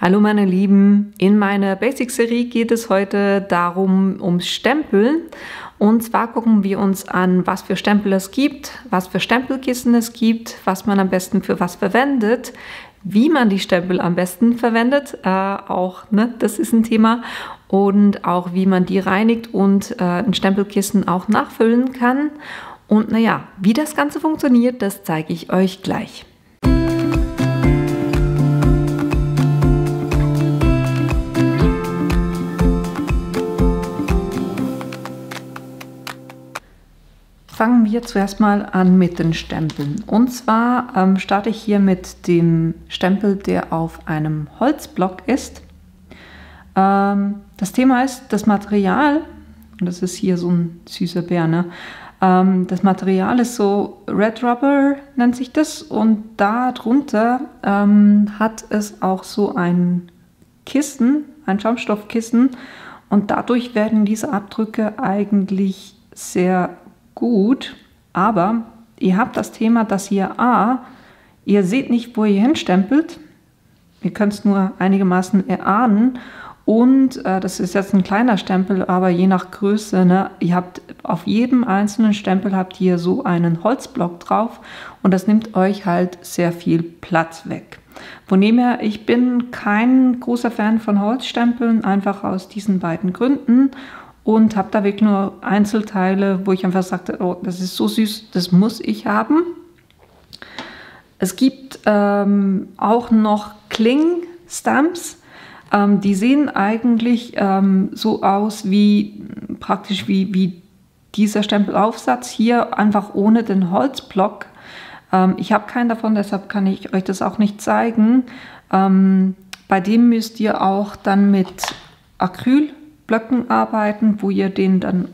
Hallo meine Lieben, in meiner Basic-Serie geht es heute ums Stempeln. Und zwar gucken wir uns an, was für Stempel es gibt, was für Stempelkissen es gibt, was man am besten für was verwendet, wie man die Stempel am besten verwendet, das ist ein Thema, und auch wie man die reinigt und ein Stempelkissen auch nachfüllen kann. Und naja, wie das Ganze funktioniert, das zeige ich euch gleich. Fangen wir zuerst mal an mit den Stempeln. Und zwar starte ich hier mit dem Stempel, der auf einem Holzblock ist. Das Thema ist das Material, und das ist hier so ein süßer Bär, ne? Das Material ist so Red Rubber, nennt sich das, und da drunter hat es auch so ein Kissen, ein Schaumstoffkissen, und dadurch werden diese Abdrücke eigentlich sehr gut, aber ihr habt das Thema, dass ihr seht nicht, wo ihr hinstempelt. Ihr könnt es nur einigermaßen erahnen. Und das ist jetzt ein kleiner Stempel, aber je nach Größe, ne, ihr habt auf jedem einzelnen Stempel habt ihr so einen Holzblock drauf und das nimmt euch halt sehr viel Platz weg. Von dem her, ich bin kein großer Fan von Holzstempeln, einfach aus diesen beiden Gründen. Und habe da wirklich nur Einzelteile, wo ich einfach sagte, oh, das ist so süß, das muss ich haben. Es gibt auch noch Kling-Stamps. Die sehen eigentlich so aus wie praktisch wie dieser Stempelaufsatz hier, einfach ohne den Holzblock. Ich habe keinen davon, deshalb kann ich euch das auch nicht zeigen. Bei dem müsst ihr auch dann mit Acrylblöcken arbeiten, wo ihr den dann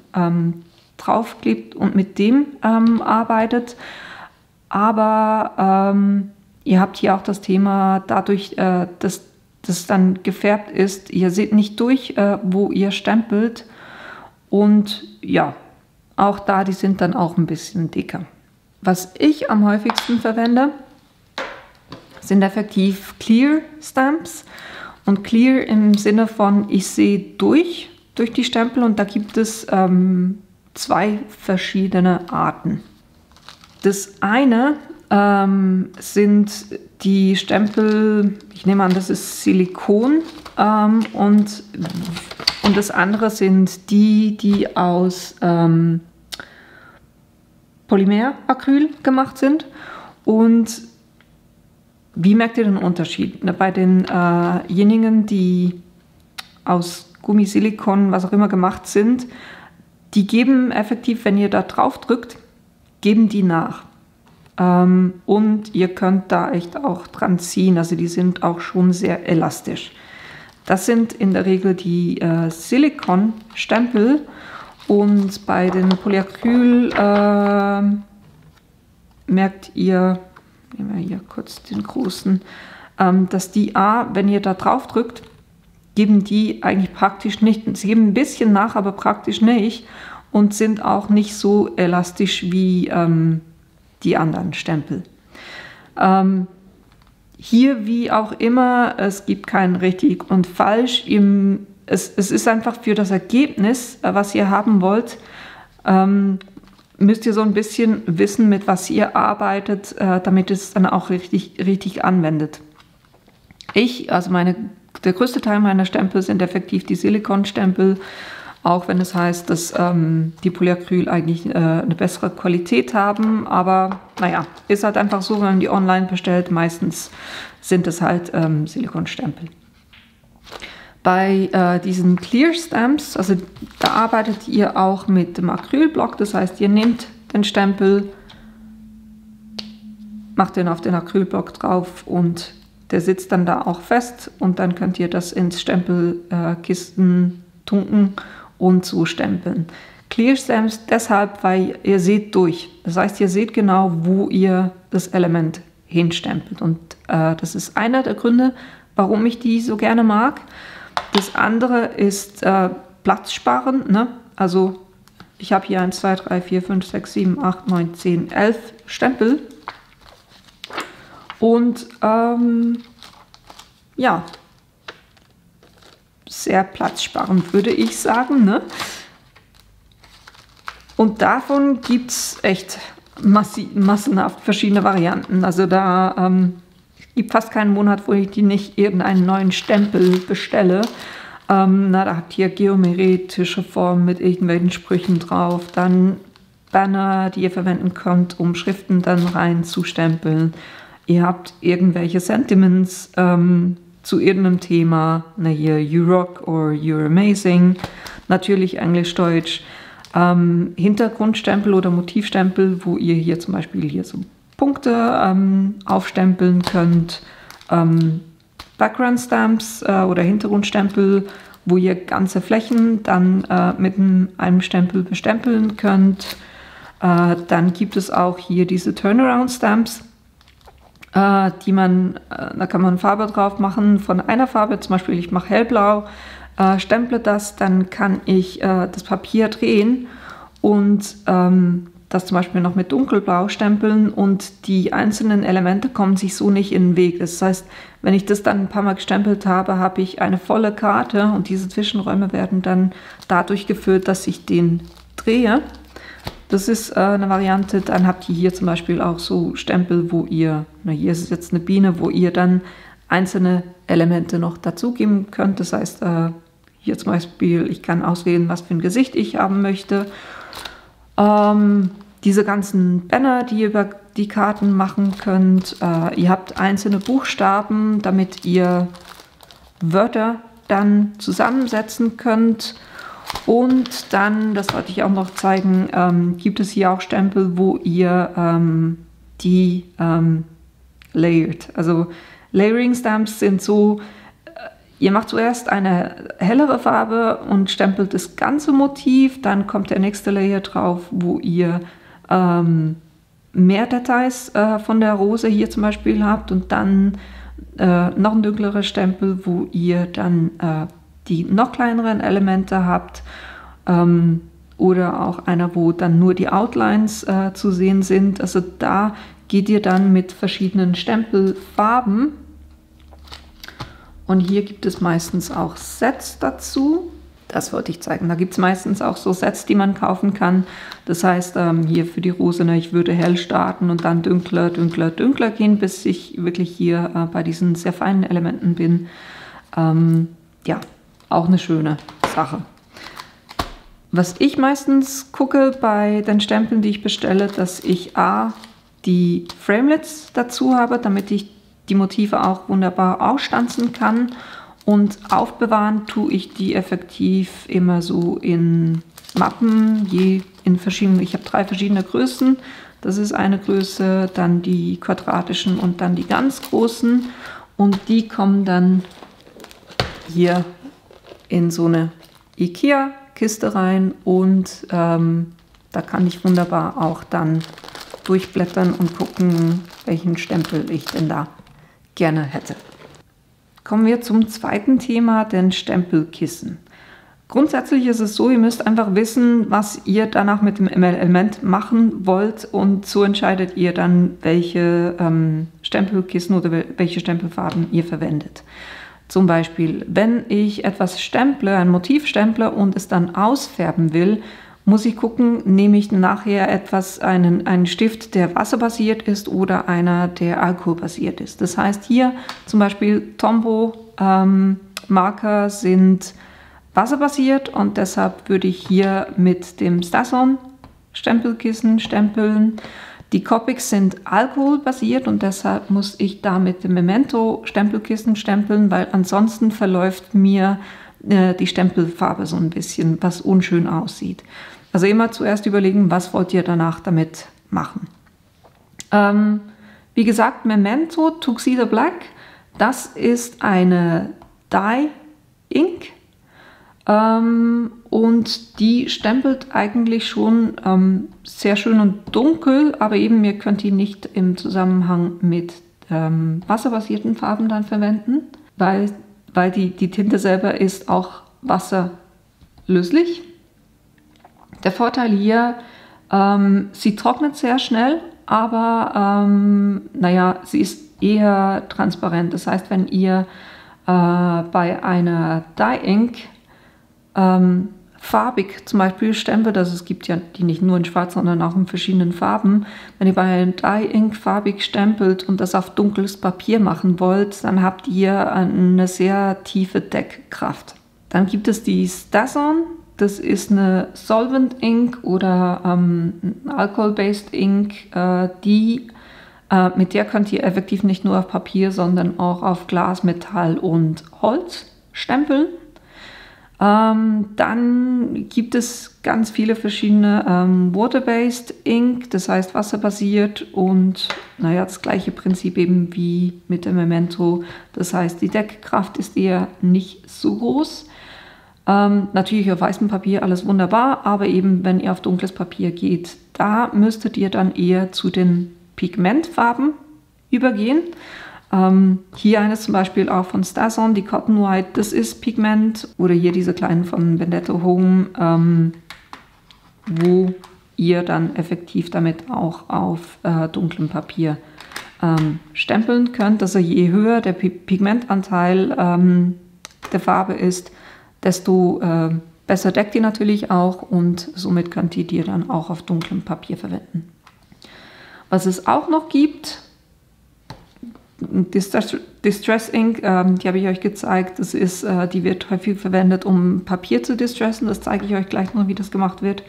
draufklebt und mit dem arbeitet. Aber ihr habt hier auch das Thema, dadurch, dass das dann gefärbt ist, ihr seht nicht durch, wo ihr stempelt. Und ja, auch da, die sind dann auch ein bisschen dicker. Was ich am häufigsten verwende, sind effektiv Clear Stamps. Und Clear im Sinne von, ich sehe durch die Stempel, und da gibt es zwei verschiedene Arten. Das eine sind die Stempel, ich nehme an, das ist Silikon, und das andere sind die aus Polymeracryl gemacht sind. Und wie merkt ihr den Unterschied? Bei denjenigen, die aus Gummi, Silikon, was auch immer gemacht sind, die geben effektiv, wenn ihr da drauf drückt, geben die nach. Und ihr könnt da echt auch dran ziehen, also die sind auch schon sehr elastisch. Das sind in der Regel die Silikon-Stempel, und bei den Polyacryl merkt ihr, nehmen wir hier kurz den großen, dass die wenn ihr da drauf drückt, geben die eigentlich praktisch nicht, sie geben ein bisschen nach, aber praktisch nicht, und sind auch nicht so elastisch wie die anderen Stempel. Hier wie auch immer, es gibt kein richtig und falsch. Es ist einfach für das Ergebnis, was ihr haben wollt, müsst ihr so ein bisschen wissen, mit was ihr arbeitet, damit es dann auch richtig anwendet. Der größte Teil meiner Stempel sind effektiv die Silikonstempel, auch wenn es heißt, dass die Polyacryl eigentlich eine bessere Qualität haben. Aber naja, ist halt einfach so, wenn man die online bestellt, meistens sind es halt Silikonstempel. Bei diesen Clear Stamps, also da arbeitet ihr auch mit dem Acrylblock, das heißt, ihr nehmt den Stempel, macht den auf den Acrylblock drauf und der sitzt dann da auch fest, und dann könnt ihr das ins Stempelkisten tunken und so stempeln. Clear Stamps deshalb, weil ihr seht durch. Das heißt, ihr seht genau, wo ihr das Element hinstempelt, und das ist einer der Gründe, warum ich die so gerne mag. Das andere ist platzsparend, ne? Also ich habe hier 1, 2, 3, 4, 5, 6, 7, 8, 9, 10, 11 Stempel. Und ja, sehr platzsparend, würde ich sagen, ne? Und davon gibt es echt massenhaft verschiedene Varianten. Also da gibt fast keinen Monat, wo ich die nicht irgendeinen neuen Stempel bestelle. Da habt ihr geometrische Formen mit irgendwelchen Sprüchen drauf, dann Banner, die ihr verwenden könnt, um Schriften dann reinzustempeln. Ihr habt irgendwelche Sentiments zu irgendeinem Thema, hier You Rock or You're Amazing, natürlich Englisch-Deutsch, Hintergrundstempel oder Motivstempel, wo ihr hier zum Beispiel hier so Punkte aufstempeln könnt, Background Stamps oder Hintergrundstempel, wo ihr ganze Flächen dann mit einem Stempel bestempeln könnt. Dann gibt es auch hier diese Turnaround Stamps, da kann man Farbe drauf machen von einer Farbe, zum Beispiel ich mache hellblau, stemple das, dann kann ich das Papier drehen und das zum Beispiel noch mit dunkelblau stempeln und die einzelnen Elemente kommen sich so nicht in den Weg. Das heißt, wenn ich das dann ein paar Mal gestempelt habe, habe ich eine volle Karte und diese Zwischenräume werden dann dadurch gefüllt, dass ich den drehe. Das ist eine Variante. Dann habt ihr hier zum Beispiel auch so Stempel, wo ihr, hier ist es jetzt eine Biene, wo ihr dann einzelne Elemente noch dazugeben könnt. Das heißt, hier zum Beispiel, ich kann auswählen, was für ein Gesicht ich haben möchte. Diese ganzen Banner, die ihr über die Karten machen könnt. Ihr habt einzelne Buchstaben, damit ihr Wörter dann zusammensetzen könnt. Und dann, das wollte ich auch noch zeigen, gibt es hier auch Stempel, wo ihr die layert. Also Layering Stamps sind so, ihr macht zuerst eine hellere Farbe und stempelt das ganze Motiv, dann kommt der nächste Layer drauf, wo ihr mehr Details von der Rose hier zum Beispiel habt und dann noch ein dunklerer Stempel, wo ihr dann die noch kleineren Elemente habt oder auch einer, wo dann nur die Outlines zu sehen sind. Also da geht ihr dann mit verschiedenen Stempelfarben. Und hier gibt es meistens auch Sets dazu. Das wollte ich zeigen. Da gibt es meistens auch so Sets, die man kaufen kann. Das heißt, hier für die Rose, ich würde hell starten und dann dunkler, dunkler, dunkler gehen, bis ich wirklich hier bei diesen sehr feinen Elementen bin. Ja, auch eine schöne Sache. Was ich meistens gucke bei den Stempeln, die ich bestelle, dass ich die Framelits dazu habe, damit ich die Motive auch wunderbar ausstanzen kann. Und aufbewahren tue ich die effektiv immer so in Mappen, ich habe 3 verschiedene Größen. Das ist eine Größe, dann die quadratischen und dann die ganz großen. Und die kommen dann hier in so eine IKEA-Kiste rein und da kann ich wunderbar auch dann durchblättern und gucken, welchen Stempel ich denn da gerne hätte. Kommen wir zum zweiten Thema, den Stempelkissen. Grundsätzlich ist es so, ihr müsst einfach wissen, was ihr danach mit dem Element machen wollt und so entscheidet ihr dann, welche Stempelkissen oder welche Stempelfarben ihr verwendet. Zum Beispiel, wenn ich etwas stemple, ein Motiv stemple und es dann ausfärben will, muss ich gucken, nehme ich nachher einen Stift, der wasserbasiert ist oder einer, der alkoholbasiert ist. Das heißt hier zum Beispiel Tombow Marker sind wasserbasiert und deshalb würde ich hier mit dem StazOn Stempelkissen stempeln. Die Copics sind alkoholbasiert und deshalb muss ich da mit dem Memento Stempelkissen stempeln, weil ansonsten verläuft mir die Stempelfarbe so ein bisschen, was unschön aussieht. Also immer zuerst überlegen, was wollt ihr danach damit machen. Wie gesagt, Memento Tuxedo Black, das ist eine Dye Ink und die stempelt eigentlich schon sehr schön und dunkel, aber eben ihr könnt die nicht im Zusammenhang mit wasserbasierten Farben dann verwenden, weil die Tinte selber ist auch wasserlöslich. Der Vorteil hier, sie trocknet sehr schnell, aber sie ist eher transparent. Das heißt, wenn ihr bei einer Dye Ink farbig zum Beispiel stempelt, also es gibt ja die nicht nur in schwarz, sondern auch in verschiedenen Farben. Wenn ihr bei einer Dye Ink farbig stempelt und das auf dunkles Papier machen wollt, dann habt ihr eine sehr tiefe Deckkraft. Dann gibt es die STAZON, das ist eine Solvent Ink oder Alcohol-based Ink, mit der könnt ihr effektiv nicht nur auf Papier, sondern auch auf Glas, Metall und Holz stempeln. Dann gibt es ganz viele verschiedene Water-based Ink, das heißt wasserbasiert und naja, das gleiche Prinzip eben wie mit dem Memento. Das heißt, die Deckkraft ist eher nicht so groß. Natürlich auf weißem Papier alles wunderbar, aber eben wenn ihr auf dunkles Papier geht, da müsstet ihr dann eher zu den Pigmentfarben übergehen. Hier eines zum Beispiel auch von STAZON, die Cotton White, das ist Pigment. Oder hier diese kleinen von Vendetto Home, wo ihr dann effektiv damit auch auf dunklem Papier stempeln könnt. Also je höher der Pigmentanteil der Farbe ist, desto besser deckt ihr natürlich auch und somit könnt ihr die dann auch auf dunklem Papier verwenden. Was es auch noch gibt, Distress Ink, die habe ich euch gezeigt. Das ist, die wird häufig verwendet, um Papier zu distressen. Das zeige ich euch gleich noch, wie das gemacht wird.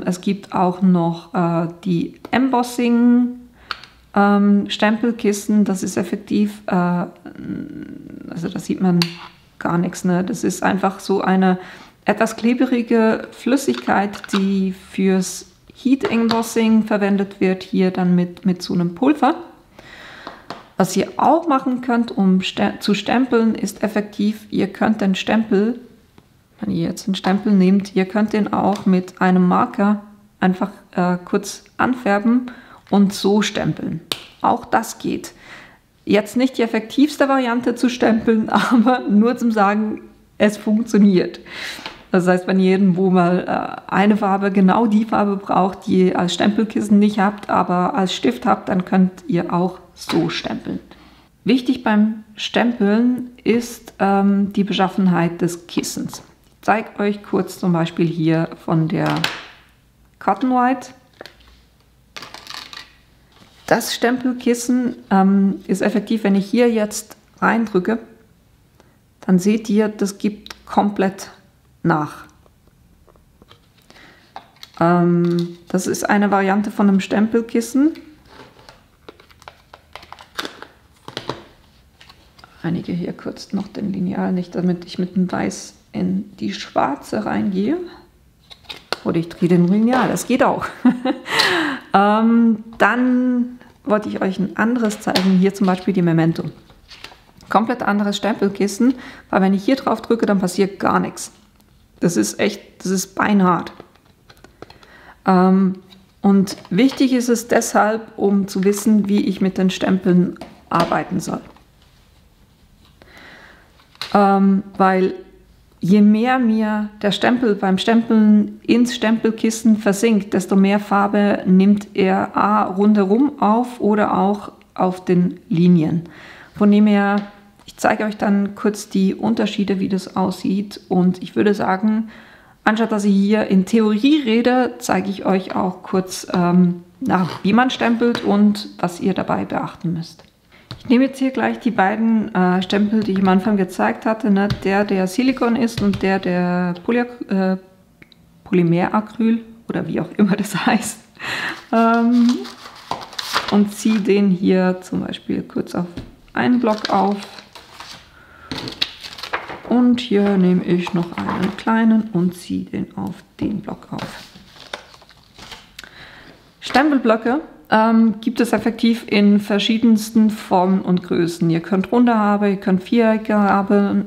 Es gibt auch noch die Embossing Stempelkissen. Das ist effektiv, also da sieht man gar nichts. Ne? Das ist einfach so eine etwas klebrige Flüssigkeit, die fürs Heat Embossing verwendet wird. Hier dann mit so einem Pulver. Was ihr auch machen könnt, um zu stempeln, ist effektiv, ihr könnt den Stempel, wenn ihr jetzt einen Stempel nehmt, ihr könnt den auch mit einem Marker einfach kurz anfärben und so stempeln. Auch das geht. Jetzt nicht die effektivste Variante zu stempeln, aber nur zum Sagen, es funktioniert. Das heißt, wenn ihr irgendwo mal eine Farbe, genau die Farbe braucht, die ihr als Stempelkissen nicht habt, aber als Stift habt, dann könnt ihr auch so stempeln. Wichtig beim Stempeln ist die Beschaffenheit des Kissens. Ich zeige euch kurz zum Beispiel hier von der Cotton White. Das Stempelkissen ist effektiv, wenn ich hier jetzt reindrücke, dann seht ihr, das gibt komplett nach. Das ist eine Variante von einem Stempelkissen. Einige hier kurz noch den Lineal nicht, damit ich mit dem Weiß in die Schwarze reingehe. Oder ich drehe den Lineal, das geht auch. Dann wollte ich euch ein anderes zeigen, hier zum Beispiel die Memento. Komplett anderes Stempelkissen, weil wenn ich hier drauf drücke, dann passiert gar nichts. Das ist echt, das ist beinhart. Und wichtig ist es deshalb, um zu wissen, wie ich mit den Stempeln arbeiten soll. Weil je mehr mir der Stempel beim Stempeln ins Stempelkissen versinkt, desto mehr Farbe nimmt er A rundherum auf oder auch auf den Linien. Von dem her, ich zeige euch dann kurz die Unterschiede, wie das aussieht. Und ich würde sagen, anstatt dass ich hier in Theorie rede, zeige ich euch auch kurz, wie man stempelt und was ihr dabei beachten müsst. Ich nehme jetzt hier gleich die beiden Stempel, die ich am Anfang gezeigt hatte, ne? Der Silikon ist und der Polymeracryl oder wie auch immer das heißt. Und ziehe den hier zum Beispiel kurz auf einen Block auf. Und hier nehme ich noch einen kleinen und ziehe den auf den Block auf. Stempelblöcke gibt es effektiv in verschiedensten Formen und Größen. Ihr könnt runde haben, ihr könnt viereckige haben.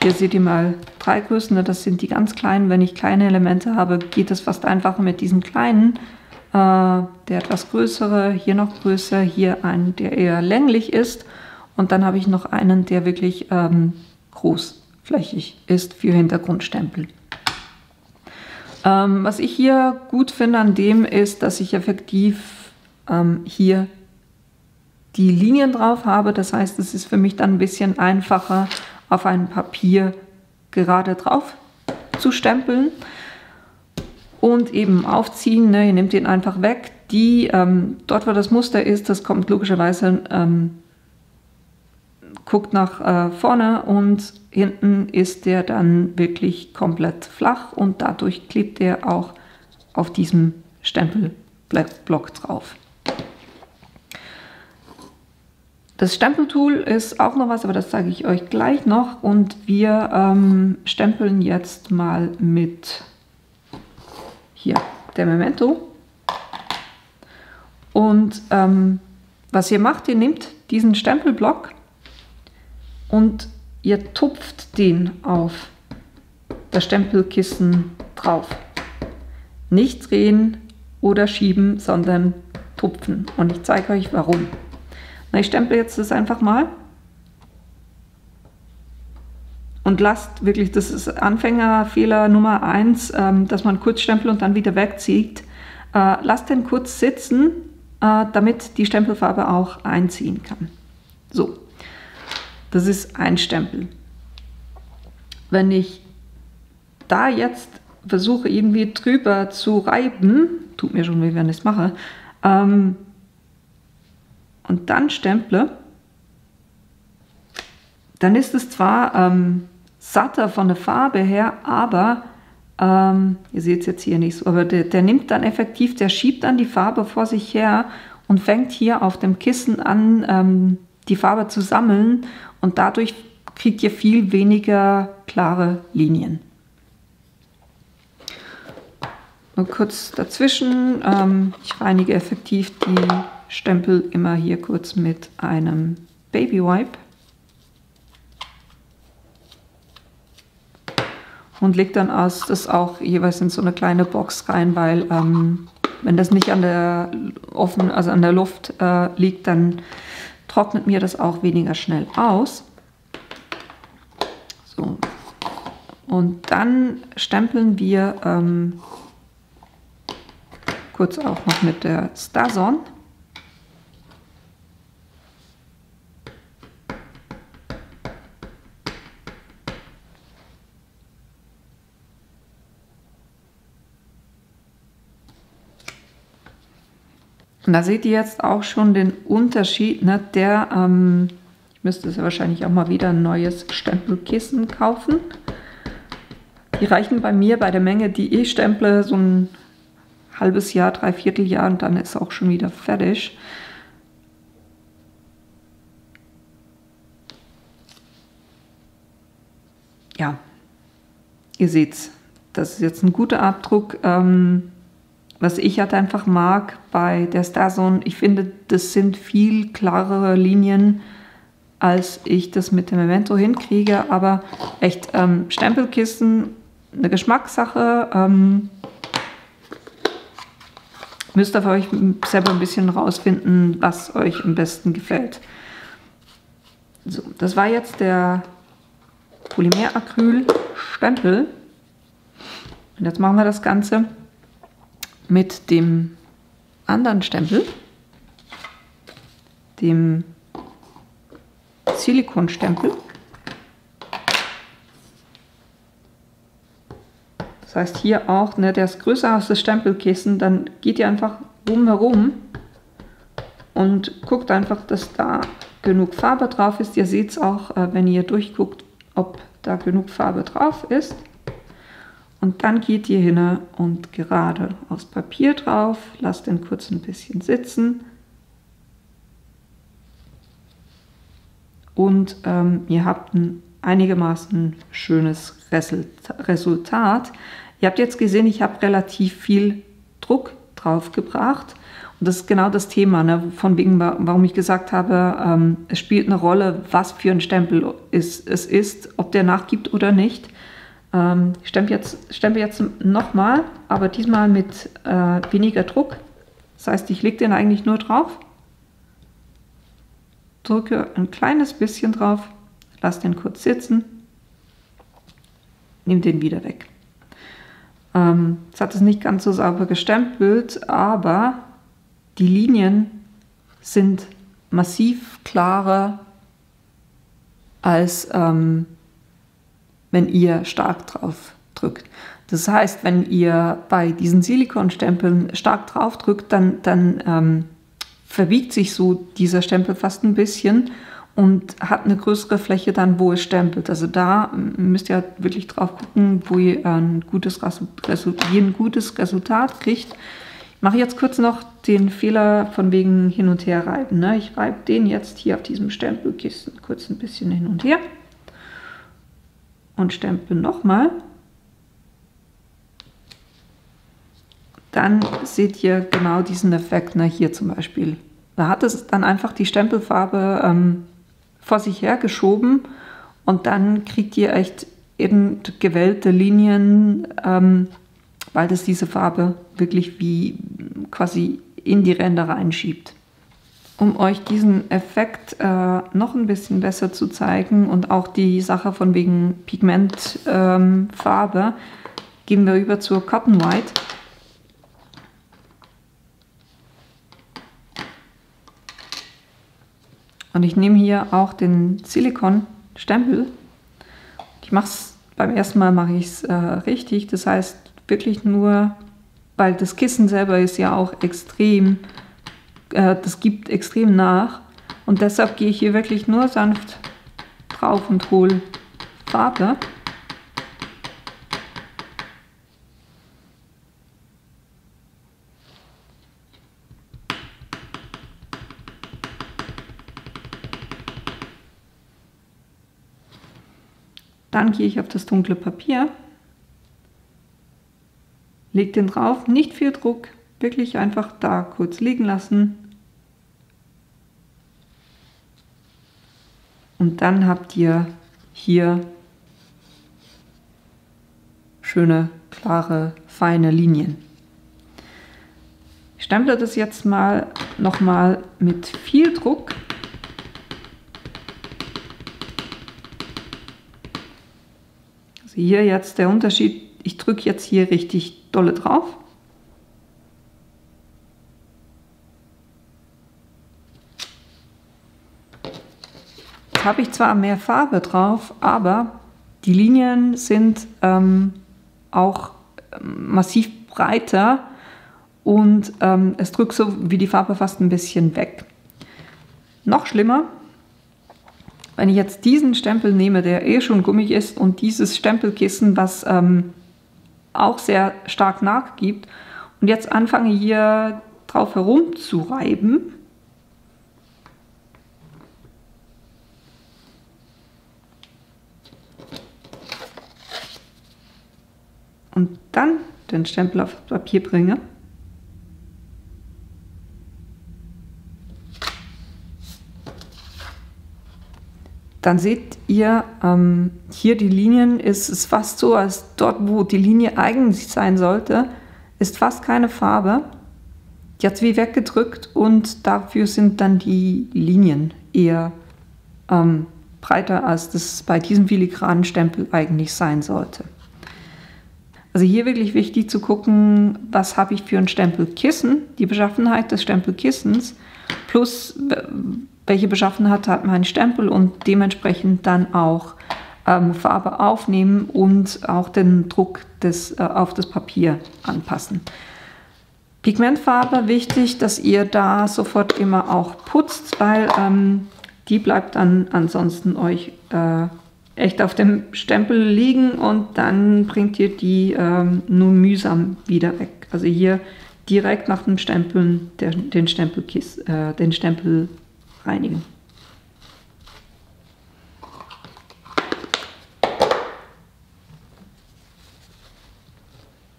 Hier seht ihr mal 3 Größen, das sind die ganz kleinen. Wenn ich kleine Elemente habe, geht es fast einfacher mit diesen kleinen. Der etwas größere, hier noch größer, hier einen, der eher länglich ist. Und dann habe ich noch einen, der wirklich großflächig ist für Hintergrundstempel. Was ich hier gut finde an dem ist, dass ich effektiv hier die Linien drauf habe. Das heißt, es ist für mich dann ein bisschen einfacher, auf ein Papier gerade drauf zu stempeln und eben aufziehen. Ne? Ihr nehmt den einfach weg. Dort, wo das Muster ist, das kommt logischerweise, guckt nach vorne und hinten ist der dann wirklich komplett flach und dadurch klebt der auch auf diesem Stempelblock drauf. Das Stempeltool ist auch noch was, aber das zeige ich euch gleich noch. Und wir stempeln jetzt mal mit hier der Memento. Und was ihr macht, ihr nehmt diesen Stempelblock und ihr tupft den auf das Stempelkissen drauf. Nicht drehen oder schieben, sondern tupfen. Und ich zeige euch warum. Na, ich stemple jetzt das einfach mal. Und lasst wirklich, das ist Anfängerfehler Nummer 1, dass man kurz stempelt und dann wieder wegzieht. Lasst den kurz sitzen, damit die Stempelfarbe auch einziehen kann. So, das ist ein Stempel. Wenn ich da jetzt versuche irgendwie drüber zu reiben, tut mir schon weh, wenn ich es mache, und dann stemple, dann ist es zwar satter von der Farbe her, aber ihr seht es jetzt hier nicht so, aber der nimmt dann effektiv, der schiebt dann die Farbe vor sich her und fängt hier auf dem Kissen an, die Farbe zu sammeln und dadurch kriegt ihr viel weniger klare Linien. Nur kurz dazwischen, ich reinige effektiv die Stempel immer hier kurz mit einem Baby Wipe und lege dann das auch jeweils in so eine kleine Box rein, weil wenn das nicht an der also an der Luft liegt, dann trocknet mir das auch weniger schnell aus. So. Und dann stempeln wir kurz auch noch mit der StarZone. Und da seht ihr jetzt auch schon den Unterschied, ne? Ich müsste ja wahrscheinlich auch mal wieder ein neues Stempelkissen kaufen. Die reichen bei mir bei der Menge, die ich stemple, so ein halbes Jahr, 3/4 Jahr und dann ist auch schon wieder fertig. Ja, ihr seht's, das ist jetzt ein guter Abdruck. Was ich halt einfach mag bei der StarZone, ich finde, das sind viel klarere Linien, als ich das mit dem Memento hinkriege, aber echt Stempelkissen, eine Geschmackssache, müsst ihr für euch selber ein bisschen rausfinden, was euch am besten gefällt. So, das war jetzt der Polymeracryl-Stempel und jetzt machen wir das Ganze mit dem anderen Stempel, dem Silikonstempel. Das heißt hier auch, ne, der ist größer als das Stempelkissen, dann geht ihr einfach rumherum und guckt einfach, dass da genug Farbe drauf ist. Ihr seht es auch, wenn ihr durchguckt, ob da genug Farbe drauf ist. Und dann geht ihr hin und gerade aufs Papier drauf, lasst den kurz ein bisschen sitzen. Und ihr habt ein einigermaßen schönes Resultat. Ihr habt jetzt gesehen, ich habe relativ viel Druck drauf gebracht. Und das ist genau das Thema, ne, von wegen, warum ich gesagt habe, es spielt eine Rolle, was für ein Stempel es ist, ob der nachgibt oder nicht. Ich stempel jetzt nochmal, aber diesmal mit weniger Druck. Das heißt, ich lege den eigentlich nur drauf, drücke ein kleines bisschen drauf, lasse den kurz sitzen, nehme den wieder weg. Jetzt hat es nicht ganz so sauber gestempelt, aber die Linien sind massiv klarer, als wenn ihr stark drauf drückt. Das heißt, wenn ihr bei diesen Silikonstempeln stark drauf drückt, dann verbiegt sich so dieser Stempel fast ein bisschen und hat eine größere Fläche dann, wo es stempelt. Also da müsst ihr wirklich drauf gucken, wo ihr ein gutes Resultat kriegt. Ich mache jetzt kurz noch den Fehler von wegen hin und her reiben. Ne? Ich reibe den jetzt hier auf diesem Stempelkissen kurz ein bisschen hin und her und stempel nochmal. Dann seht ihr genau diesen Effekt, ne, hier zum Beispiel. Da hat es dann einfach die Stempelfarbe vor sich her geschoben und dann kriegt ihr echt eben gewellte Linien, weil das diese Farbe wirklich wie quasi in die Ränder reinschiebt. Um euch diesen Effekt noch ein bisschen besser zu zeigen und auch die Sache von wegen Pigmentfarbe, gehen wir über zur Cotton White. Und ich nehme hier auch den Silikonstempel. Ich mache es beim ersten Mal mache ich es richtig. Das heißt wirklich nur, weil das Kissen selber ist ja auch extrem, das gibt extrem nach. Und deshalb gehe ich hier wirklich nur sanft drauf und hole Farbe. Dann gehe ich auf das dunkle Papier, lege den drauf, nicht viel Druck, wirklich einfach da kurz liegen lassen. Und dann habt ihr hier schöne, klare, feine Linien. Ich stemple das jetzt mal nochmal mit viel Druck. Hier jetzt der Unterschied, ich drücke jetzt hier richtig dolle drauf. Jetzt habe ich zwar mehr Farbe drauf, aber die Linien sind auch massiv breiter und es drückt so wie die Farbe fast ein bisschen weg. Noch schlimmer, wenn ich jetzt diesen Stempel nehme, der eh schon gummig ist, und dieses Stempelkissen, was auch sehr stark nachgibt, und jetzt anfange hier drauf herum zu reiben, und dann den Stempel auf Papier bringe, dann seht ihr hier die Linien, ist es fast so, als dort, wo die Linie eigentlich sein sollte, ist fast keine Farbe. Die hat es wie weggedrückt und dafür sind dann die Linien eher breiter, als das bei diesem filigranen Stempel eigentlich sein sollte. Also hier wirklich wichtig zu gucken, was habe ich für ein Stempelkissen, die Beschaffenheit des Stempelkissens plus welche Beschaffenheit hat mein Stempel und dementsprechend dann auch Farbe aufnehmen und auch den Druck auf das Papier anpassen. Pigmentfarbe, wichtig, dass ihr da sofort immer auch putzt, weil die bleibt dann ansonsten euch echt auf dem Stempel liegen und dann bringt ihr die nur mühsam wieder weg. Also hier direkt nach dem Stempeln den Stempel reinigen.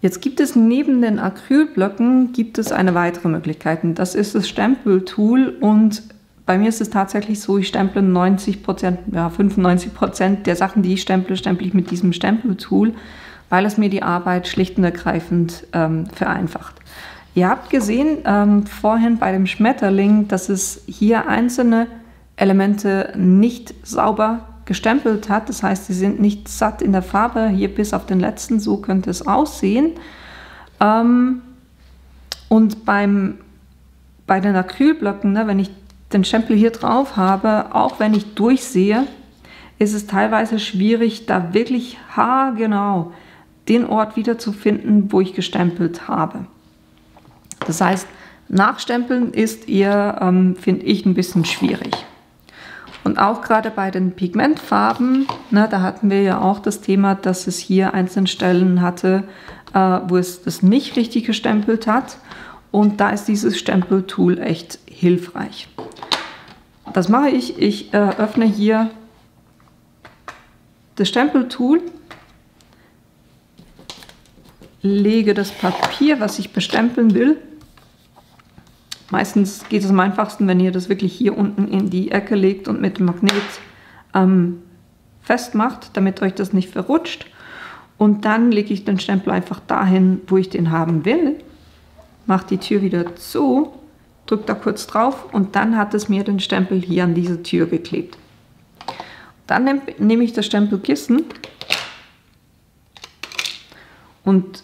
Jetzt gibt es neben den Acrylblöcken eine weitere Möglichkeit. Das ist das Stempeltool und bei mir ist es tatsächlich so, ich stemple 90%, ja 95% der Sachen, die ich stemple ich mit diesem Stempeltool, weil es mir die Arbeit schlicht und ergreifend vereinfacht. Ihr habt gesehen vorhin bei dem Schmetterling, dass es hier einzelne Elemente nicht sauber gestempelt hat. Das heißt, sie sind nicht satt in der Farbe, hier bis auf den letzten, so könnte es aussehen. Und bei den Acrylblöcken, ne, wenn ich den Stempel hier drauf habe, auch wenn ich durchsehe, ist es teilweise schwierig, da wirklich haargenau den Ort wiederzufinden, wo ich gestempelt habe. Das heißt, nachstempeln ist eher, finde ich, ein bisschen schwierig. Und auch gerade bei den Pigmentfarben, ne, da hatten wir ja auch das Thema, dass es hier einzelne Stellen hatte, wo es das nicht richtig gestempelt hat. Und da ist dieses Stempeltool echt hilfreich. Das mache ich. Ich öffne hier das Stempeltool, lege das Papier, was ich bestempeln will. Meistens geht es am einfachsten, wenn ihr das wirklich hier unten in die Ecke legt und mit dem Magnet festmacht, damit euch das nicht verrutscht. Und dann lege ich den Stempel einfach dahin, wo ich den haben will. Mache die Tür wieder zu, drücke da kurz drauf und dann hat es mir den Stempel hier an diese Tür geklebt. Dann nehme ich das Stempelkissen und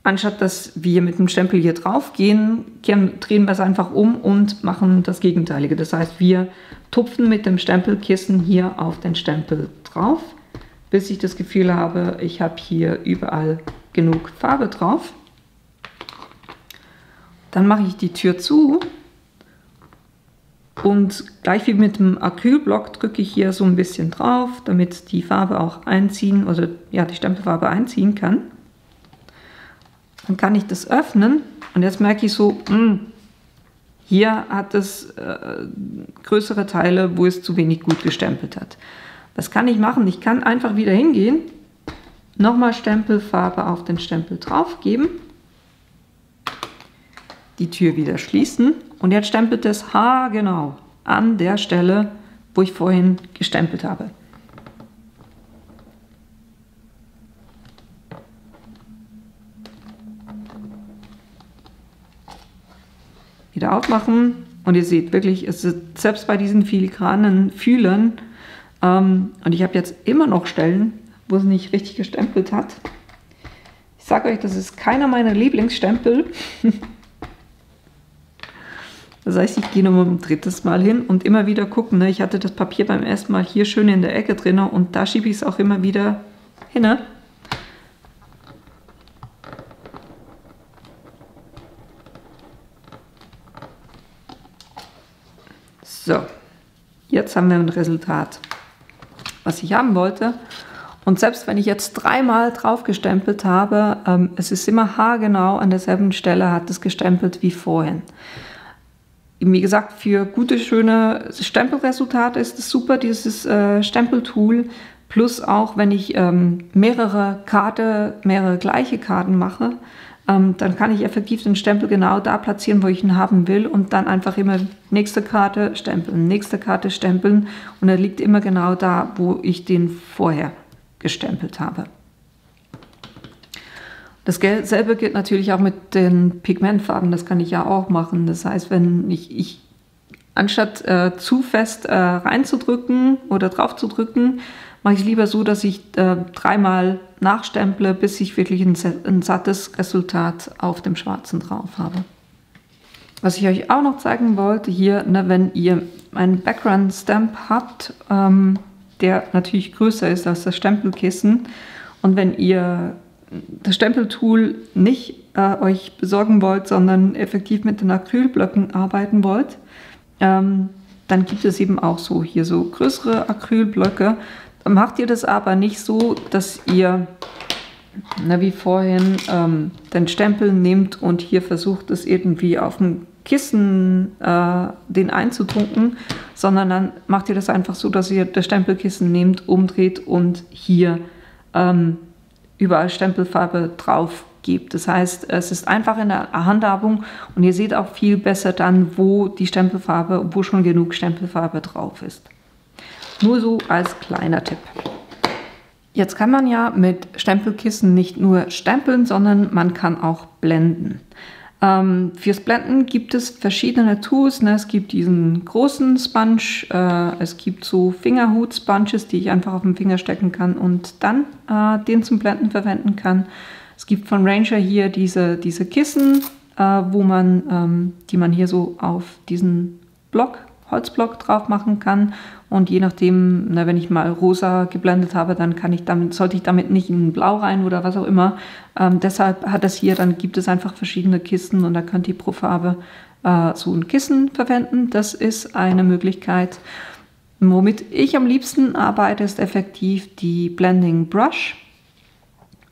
anstatt dass wir mit dem Stempel hier drauf gehen, drehen wir es einfach um und machen das Gegenteilige. Das heißt, wir tupfen mit dem Stempelkissen hier auf den Stempel drauf, bis ich das Gefühl habe, ich habe hier überall genug Farbe drauf. Dann mache ich die Tür zu und gleich wie mit dem Acrylblock drücke ich hier so ein bisschen drauf, damit die Farbe auch einziehen, also ja, die Stempelfarbe einziehen kann. Dann kann ich das öffnen und jetzt merke ich so, hier hat es größere Teile, wo es zu wenig gut gestempelt hat. Was kann ich machen? Ich kann einfach wieder hingehen, nochmal Stempelfarbe auf den Stempel drauf geben, die Tür wieder schließen und jetzt stempelt es haargenau an der Stelle, wo ich vorhin gestempelt habe. Wieder aufmachen und ihr seht wirklich, es ist selbst bei diesen filigranen Fühlern und ich habe jetzt immer noch Stellen, wo es nicht richtig gestempelt hat. Ich sage euch, das ist keiner meiner Lieblingsstempel. Das heißt, ich gehe nochmal ein drittes Mal hin und immer wieder gucken. Ne? Ich hatte das Papier beim ersten Mal hier schön in der Ecke drin und da schiebe ich es auch immer wieder hin. Ne? So, jetzt haben wir ein Resultat, was ich haben wollte. Und selbst wenn ich jetzt dreimal drauf gestempelt habe, es ist immer haargenau an derselben Stelle, hat es gestempelt wie vorhin. Wie gesagt, für gute, schöne Stempelresultate ist es super, dieses Stempeltool. Plus auch, wenn ich mehrere gleiche Karten mache, dann kann ich effektiv den Stempel genau da platzieren, wo ich ihn haben will und dann einfach immer nächste Karte stempeln und er liegt immer genau da, wo ich den vorher gestempelt habe. Dasselbe gilt natürlich auch mit den Pigmentfarben, das kann ich ja auch machen. Das heißt, wenn ich anstatt zu fest reinzudrücken oder drauf zu drücken, mache ich es lieber so, dass ich dreimal nachstemple, bis ich wirklich ein sattes Resultat auf dem Schwarzen drauf habe. Was ich euch auch noch zeigen wollte hier, ne, wenn ihr einen Background Stamp habt, der natürlich größer ist als das Stempelkissen und wenn ihr das Stempeltool nicht euch besorgen wollt, sondern effektiv mit den Acrylblöcken arbeiten wollt, dann gibt es eben auch so hier so größere Acrylblöcke. Dann macht ihr das aber nicht so, dass ihr, wie vorhin, den Stempel nehmt und hier versucht es irgendwie auf dem Kissen den einzudrucken, sondern dann macht ihr das einfach so, dass ihr das Stempelkissen nehmt, umdreht und hier überall Stempelfarbe drauf gebt. Das heißt, es ist einfach in der Handhabung und ihr seht auch viel besser dann, wo schon genug Stempelfarbe drauf ist. Nur so als kleiner Tipp. Jetzt kann man ja mit Stempelkissen nicht nur stempeln, sondern man kann auch blenden. Fürs Blenden gibt es verschiedene Tools. Ne? Es gibt diesen großen Sponge, es gibt so Fingerhut-Sponges, die ich einfach auf den Finger stecken kann und dann den zum Blenden verwenden kann. Es gibt von Ranger hier diese Kissen, die man hier so auf diesen Block Holzblock drauf machen kann. Und je nachdem, na, wenn ich mal rosa geblendet habe, dann sollte ich damit nicht in Blau rein oder was auch immer. Deshalb hat es hier, dann gibt es einfach verschiedene Kisten und da könnt ihr pro Farbe so ein Kissen verwenden. Das ist eine Möglichkeit. Womit ich am liebsten arbeite, ist effektiv die Blending Brush.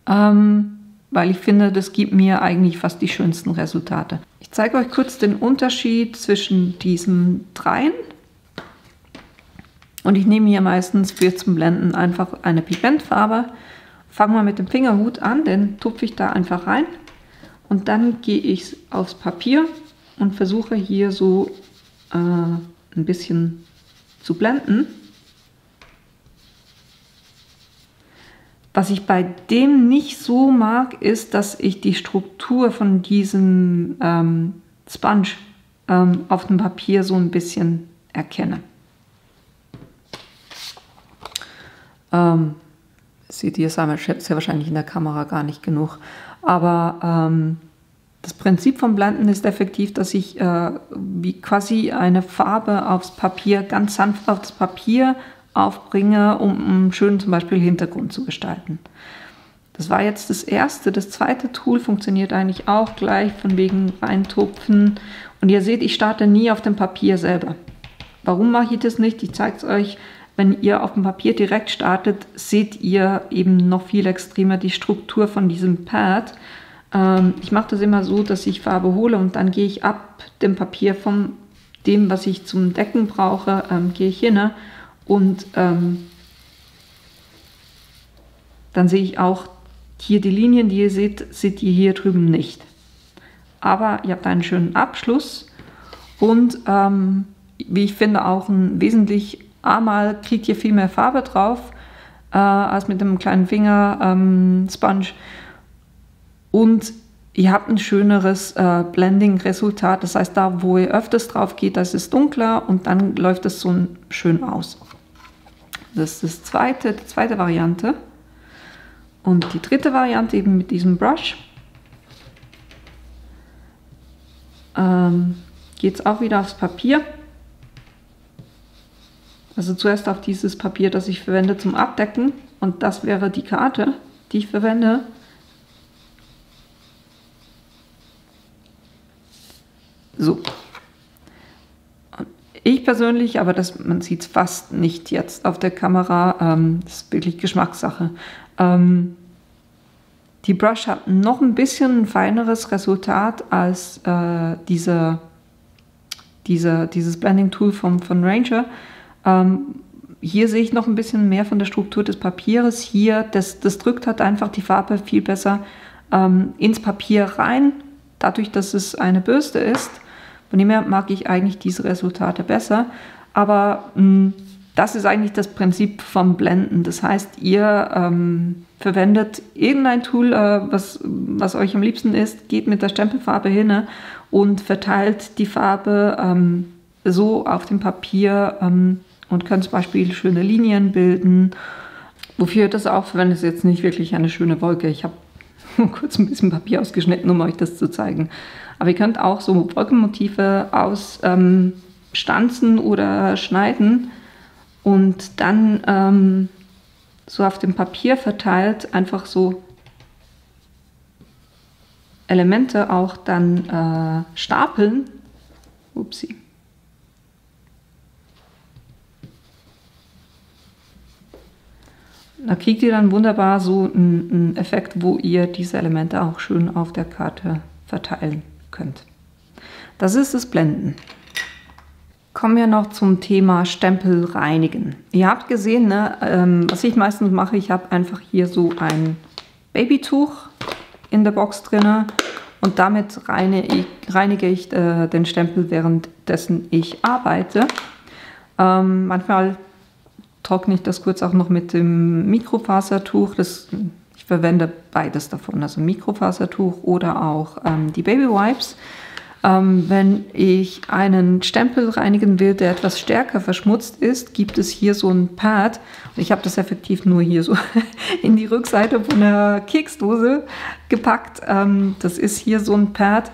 Weil ich finde, das gibt mir eigentlich fast die schönsten Resultate. Ich zeige euch kurz den Unterschied zwischen diesen dreien. Und ich nehme hier meistens für zum Blenden einfach eine Pigmentfarbe. Fange mal mit dem Fingerhut an, den tupfe ich da einfach rein. Und dann gehe ich aufs Papier und versuche hier so ein bisschen zu blenden. Was ich bei dem nicht so mag, ist, dass ich die Struktur von diesem Sponge auf dem Papier so ein bisschen erkenne. Seht ihr sehr wahrscheinlich in der Kamera gar nicht genug. Aber das Prinzip vom Blenden ist effektiv, dass ich wie quasi eine Farbe aufs Papier, ganz sanft auf das Papier aufbringe, um einen schönen zum Beispiel Hintergrund zu gestalten. Das war jetzt das erste. Das zweite Tool funktioniert eigentlich auch gleich, von wegen reintupfen. Und ihr seht, ich starte nie auf dem Papier selber. Warum mache ich das nicht? Ich zeige es euch. Wenn ihr auf dem Papier direkt startet, seht ihr eben noch viel extremer die Struktur von diesem Pad. Ich mache das immer so, dass ich Farbe hole und dann gehe ich ab dem Papier von dem, was ich zum Decken brauche, gehe ich hin. Und dann sehe ich auch hier die Linien, die ihr seht ihr hier drüben nicht. Aber ihr habt einen schönen Abschluss und wie ich finde auch ein wesentlich, einmal kriegt ihr viel mehr Farbe drauf als mit dem kleinen Finger Sponge und ihr habt ein schöneres Blending-Resultat. Das heißt, da wo ihr öfters drauf geht, da ist es dunkler und dann läuft es so schön aus. Das ist die zweite Variante. Und die dritte Variante eben mit diesem Brush. Geht es auch wieder aufs Papier. Also zuerst auf dieses Papier, das ich verwende zum Abdecken. Und das wäre die Karte, die ich verwende. So. Ich persönlich, aber man sieht es fast nicht jetzt auf der Kamera, das ist wirklich Geschmackssache. Die Brush hat noch ein bisschen ein feineres Resultat als dieses Blending Tool von Ranger. Hier sehe ich noch ein bisschen mehr von der Struktur des Papiers. Hier, das drückt halt einfach die Farbe viel besser ins Papier rein, dadurch, dass es eine Bürste ist. Von dem her mag ich eigentlich diese Resultate besser, aber das ist eigentlich das Prinzip vom Blenden. Das heißt, ihr verwendet irgendein Tool, was euch am liebsten ist, geht mit der Stempelfarbe hin und verteilt die Farbe so auf dem Papier und könnt zum Beispiel schöne Linien bilden. Wofür ihr das auch verwendet, ist jetzt nicht wirklich eine schöne Wolke. Ich habe kurz ein bisschen Papier ausgeschnitten, um euch das zu zeigen. Aber ihr könnt auch so Wolkenmotive ausstanzen oder schneiden und dann so auf dem Papier verteilt einfach so Elemente auch dann stapeln. Upsi. Da kriegt ihr dann wunderbar so einen Effekt, wo ihr diese Elemente auch schön auf der Karte verteilen könnt. Das ist das Blenden. Kommen wir noch zum Thema Stempel reinigen. Ihr habt gesehen, ne, was ich meistens mache, ich habe einfach hier so ein Babytuch in der Box drin und damit reinige ich den Stempel, währenddessen ich arbeite. Manchmal trockne ich das kurz auch noch mit dem Mikrofasertuch. Ich verwende beides davon, also Mikrofasertuch oder auch die Baby Wipes. Wenn ich einen Stempel reinigen will, der etwas stärker verschmutzt ist, gibt es hier so ein Pad. Ich habe das effektiv nur hier so in die Rückseite von der Keksdose gepackt. Das ist hier so ein Pad,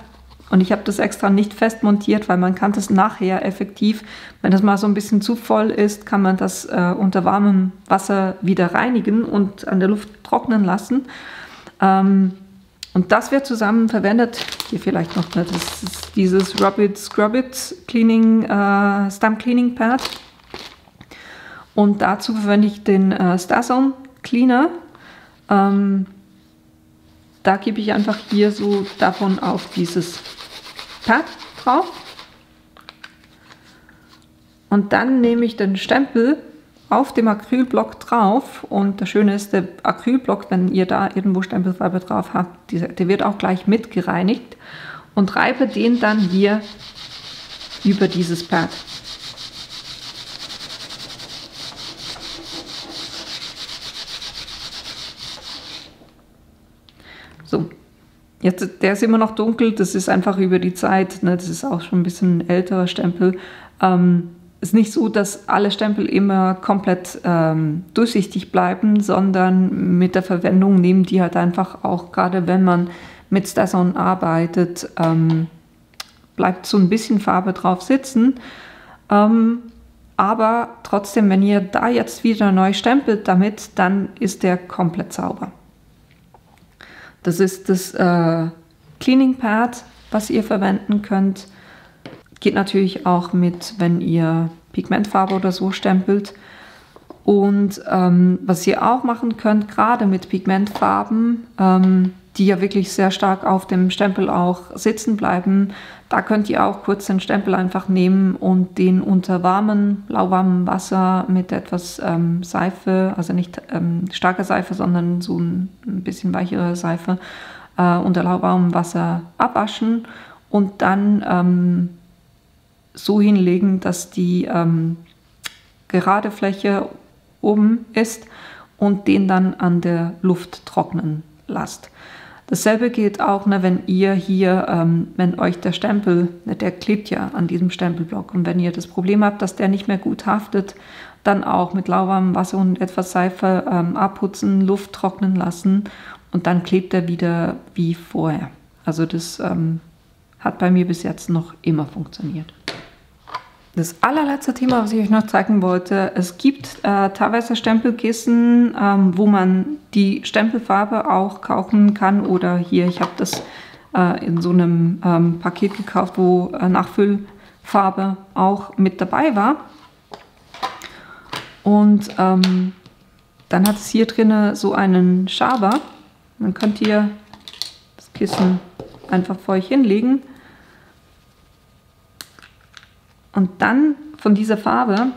Und ich habe das extra nicht fest montiert, weil man kann das nachher effektiv, wenn das mal so ein bisschen zu voll ist, kann man das unter warmem Wasser wieder reinigen und an der Luft trocknen lassen. Und das wird zusammen verwendet, hier vielleicht noch, das ist dieses Rub It Scrub It Cleaning, Stump Cleaning Pad. Und dazu verwende ich den StarZone Cleaner. Da gebe ich einfach hier so davon auf dieses Pad drauf. Und dann nehme ich den Stempel auf dem Acrylblock drauf. Und das Schöne ist, der Acrylblock, wenn ihr da irgendwo Stempelfarbe drauf habt, der wird auch gleich mit gereinigt. Und reibe den dann hier über dieses Pad. So, jetzt, der ist immer noch dunkel, das ist einfach über die Zeit, ne, das ist auch schon ein bisschen ein älterer Stempel. Ist nicht so, dass alle Stempel immer komplett durchsichtig bleiben, sondern mit der Verwendung nehmen die halt einfach auch, gerade wenn man mit StarZone arbeitet, bleibt so ein bisschen Farbe drauf sitzen. Aber trotzdem, wenn ihr da jetzt wieder neu stempelt damit, dann ist der komplett sauber. Das ist das Cleaning Pad, was ihr verwenden könnt. Geht natürlich auch mit, wenn ihr Pigmentfarbe oder so stempelt. Und was ihr auch machen könnt, gerade mit Pigmentfarben, die ja wirklich sehr stark auf dem Stempel auch sitzen bleiben, da könnt ihr auch kurz den Stempel einfach nehmen und den unter lauwarmem Wasser mit etwas Seife, also nicht starker Seife, sondern so ein bisschen weichere Seife, unter lauwarmem Wasser abwaschen und dann so hinlegen, dass die gerade Fläche oben ist und den dann an der Luft trocknen lasst. Dasselbe gilt auch, ne, wenn ihr hier, wenn euch der Stempel, ne, der klebt ja an diesem Stempelblock und wenn ihr das Problem habt, dass der nicht mehr gut haftet, dann auch mit lauwarmem Wasser und etwas Seife abputzen, Luft trocknen lassen und dann klebt er wieder wie vorher. Also das hat bei mir bis jetzt noch immer funktioniert. Das allerletzte Thema, was ich euch noch zeigen wollte, es gibt teilweise Stempelkissen, wo man die Stempelfarbe auch kaufen kann oder hier, ich habe das in so einem Paket gekauft, wo Nachfüllfarbe auch mit dabei war. Und dann hat es hier drin so einen Schaber. Dann könnt ihr das Kissen einfach vor euch hinlegen. Und dann von dieser Farbe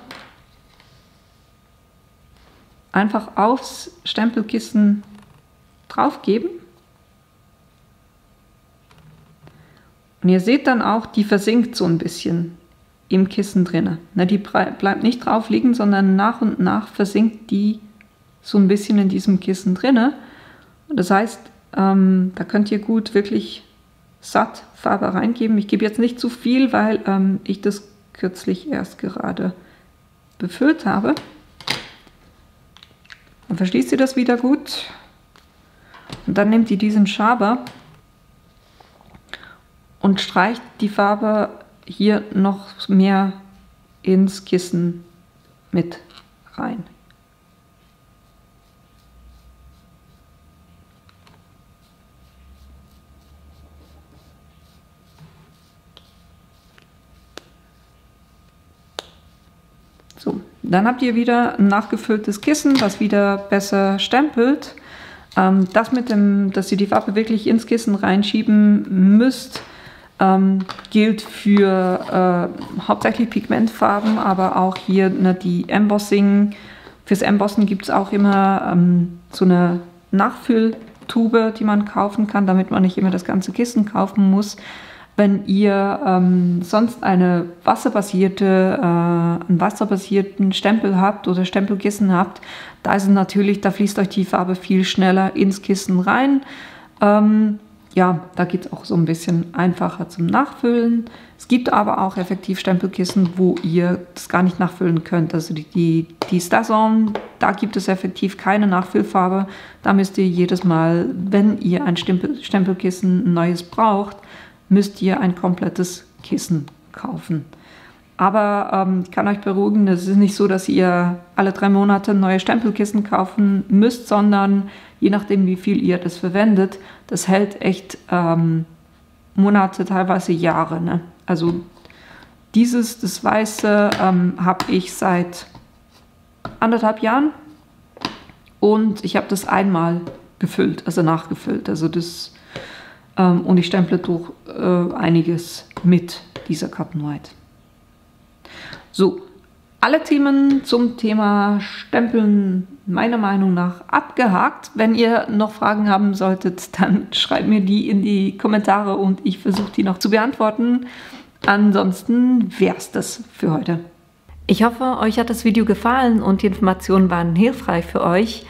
einfach aufs Stempelkissen draufgeben. Und ihr seht dann auch, die versinkt so ein bisschen im Kissen drin. Die bleibt nicht drauf liegen, sondern nach und nach versinkt die so ein bisschen in diesem Kissen drin. Und das heißt, da könnt ihr gut wirklich satt Farbe reingeben. Ich gebe jetzt nicht zu viel, weil ich das kürzlich erst gerade befüllt habe. Dann verschließt ihr das wieder gut und dann nehmt ihr diesen Schaber und streicht die Farbe hier noch mehr ins Kissen mit rein. So, dann habt ihr wieder ein nachgefülltes Kissen, was wieder besser stempelt. Das mit dem, dass ihr die Farbe wirklich ins Kissen reinschieben müsst, gilt für hauptsächlich Pigmentfarben, aber auch hier die Embossing. Fürs Embossen gibt es auch immer so eine Nachfülltube, die man kaufen kann, damit man nicht immer das ganze Kissen kaufen muss. Wenn ihr sonst einen wasserbasierten Stempel habt oder Stempelkissen habt, da ist es natürlich, da fließt euch die Farbe viel schneller ins Kissen rein. Ja, da geht es auch so ein bisschen einfacher zum Nachfüllen. Es gibt aber auch effektiv Stempelkissen, wo ihr das gar nicht nachfüllen könnt. Also die StarZone, da gibt es effektiv keine Nachfüllfarbe. Da müsst ihr jedes Mal, wenn ihr ein Stempelkissen ein neues braucht, müsst ihr ein komplettes Kissen kaufen. Aber ich kann euch beruhigen, es ist nicht so, dass ihr alle 3 Monate neue Stempelkissen kaufen müsst, sondern je nachdem, wie viel ihr das verwendet, das hält echt Monate, teilweise Jahre. Ne? Also das Weiße habe ich seit 1,5 Jahren und ich habe das einmal gefüllt, also nachgefüllt. Also und ich stemple durch einiges mit dieser Cotton White. So, alle Themen zum Thema Stempeln meiner Meinung nach abgehakt. Wenn ihr noch Fragen haben solltet, dann schreibt mir die in die Kommentare und ich versuche die noch zu beantworten. Ansonsten wäre es das für heute. Ich hoffe, euch hat das Video gefallen und die Informationen waren hilfreich für euch.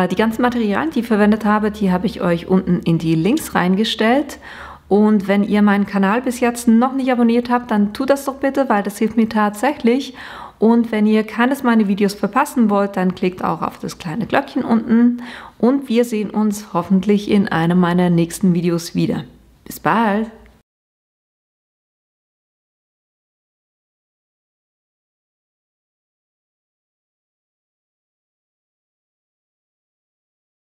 Die ganzen Materialien, die ich verwendet habe, die habe ich euch unten in die Links reingestellt. Und wenn ihr meinen Kanal bis jetzt noch nicht abonniert habt, dann tut das doch bitte, weil das hilft mir tatsächlich. Und wenn ihr keines meiner Videos verpassen wollt, dann klickt auch auf das kleine Glöckchen unten. Und wir sehen uns hoffentlich in einem meiner nächsten Videos wieder. Bis bald!